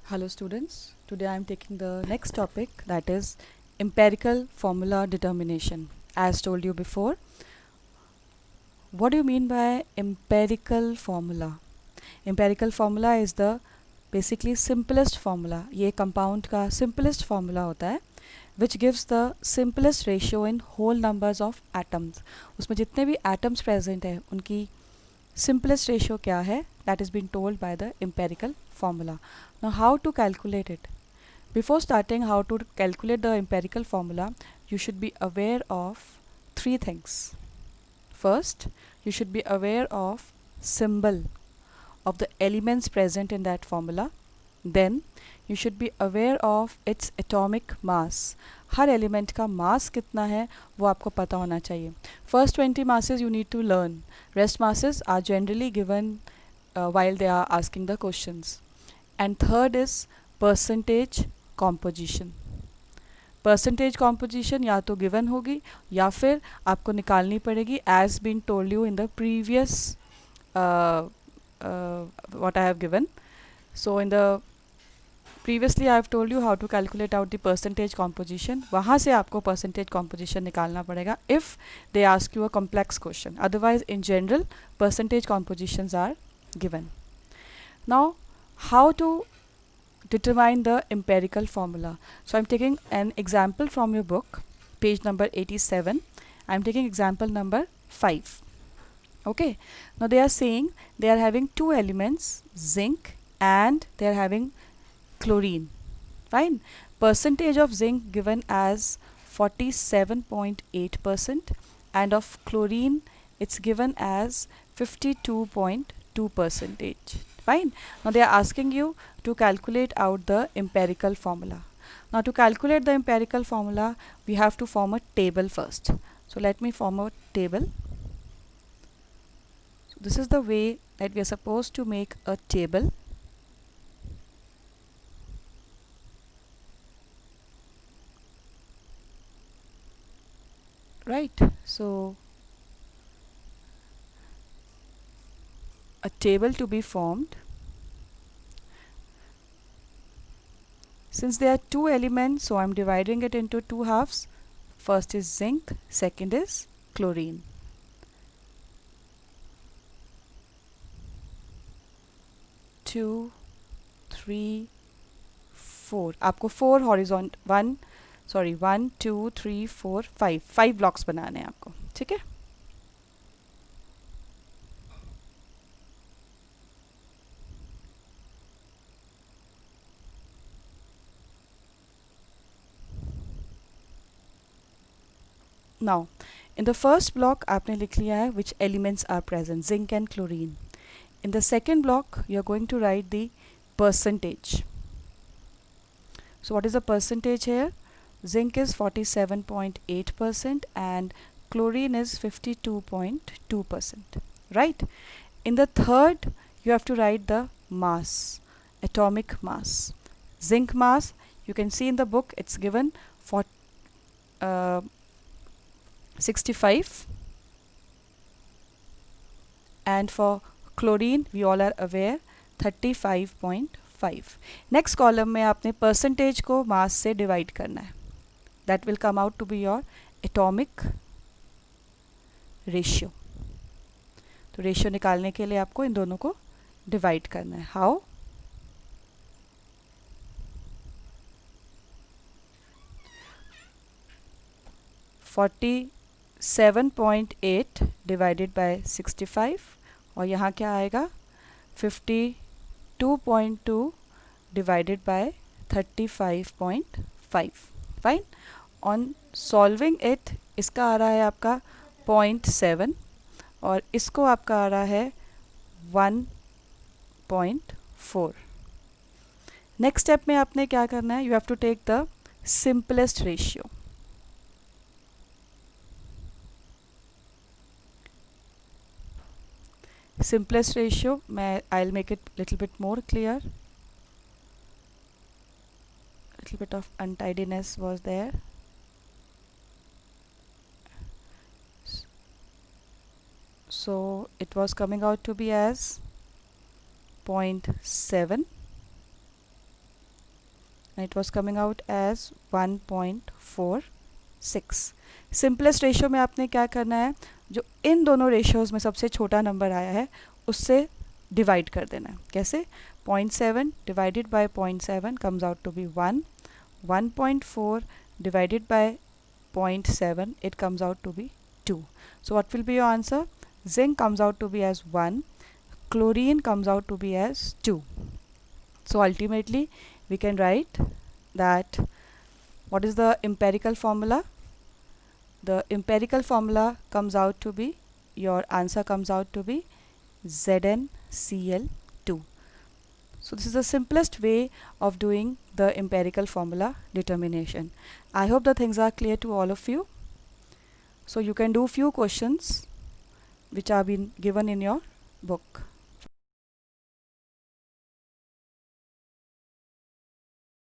Hello students, today I am taking the next topic, that is empirical formula determination. As told you before, what do you mean by empirical formula? Empirical formula is the basically simplest formula. ये compound का simplest formula होता है which gives the simplest ratio in whole numbers of atoms. उसमें जितने भी atoms present हैं उनकी simplest ratio क्या है, that is been told by the empirical formula. Now how to calculate it? Before starting how to calculate the empirical formula, you should be aware of three things. First, you should be aware of symbol of the elements present in that formula. Then you should be aware of its atomic mass. Her element का mass कितना है वो आपको पता होना चाहिए. First 20 masses you need to learn. Rest masses are generally given while they are asking the questions. And third is percentage composition. Percentage composition या तो गिवन होगी या फिर आपको निकालनी पड़ेगी as been told you in the previous what I have given. So in the previously I have told you how to calculate out the percentage composition. वहाँ से आपको percentage composition निकालना पड़ेगा if they ask you a complex question. Otherwise in general percentage compositions are given. Now how to determine the empirical formula? So I'm taking an example from your book, page number 87. I'm taking example number 5. Okay, now they are saying they are having two elements, zinc and they are having chlorine. Fine. Percentage of zinc given as 47.8% and of chlorine it's given as 52.2 percentage. Fine. Now they are asking you to calculate out the empirical formula. Now to calculate the empirical formula we have to form a table first. So let me form a table. So this is the way that we are supposed to make a table. Right. So a table to be formed. Since there are two elements, so I'm dividing it into two halves. First is zinc, second is chlorine. Two, three, four. आपको four horizontal one 2 3 4 5 blocks बनाने हैं आपको, ठीक है. Now in the first block आपने लिख लिया है which elements are present, zinc and chlorine. In the second block you are going to write the percentage. So what is the percentage here? Zinc is 47.8% and chlorine is 52.2%. Right? In the third you have to write the mass, atomic mass. Zinc mass you can see in the book it's given for 65 and for chlorine we all are aware 35.5. Next column में आपने percentage को mass से divide करना है. That will come out to be your atomic ratio. तो ratio निकालने के लिए आपको इन दोनों को divide करना है. How? (47.8) divided by 65 और यहाँ क्या आएगा 52.2 divided by 35.5. Fine. On solving it इसका आ रहा है आपका 0.7 और इसको आपका आ रहा है 1.4. नेक्स्ट स्टेप में आपने क्या करना है, you have to take the simplest ratio. Simplest ratio, I'll make it little bit more clear. Little bit of untidiness was there. So it was coming out to be as 0.7 and it was coming out as 1.46. Simplest ratio में आपने क्या करना है, जो इन दोनों ratios में सबसे छोटा नंबर आया है उससे डिवाइड कर देना है. कैसे? 0.7 divided by 0.7 comes out to be 1. 1.4 divided by 0.7, it comes out to be 2. So what will be your answer? Zinc comes out to be as 1, chlorine comes out to be as 2. So ultimately we can write that what is the empirical formula? The empirical formula comes out to be, your answer comes out to be ZnCl2. So this is the simplest way of doing the empirical formula determination. I hope the things are clear to all of you. So you can do few questions which have been given in your book.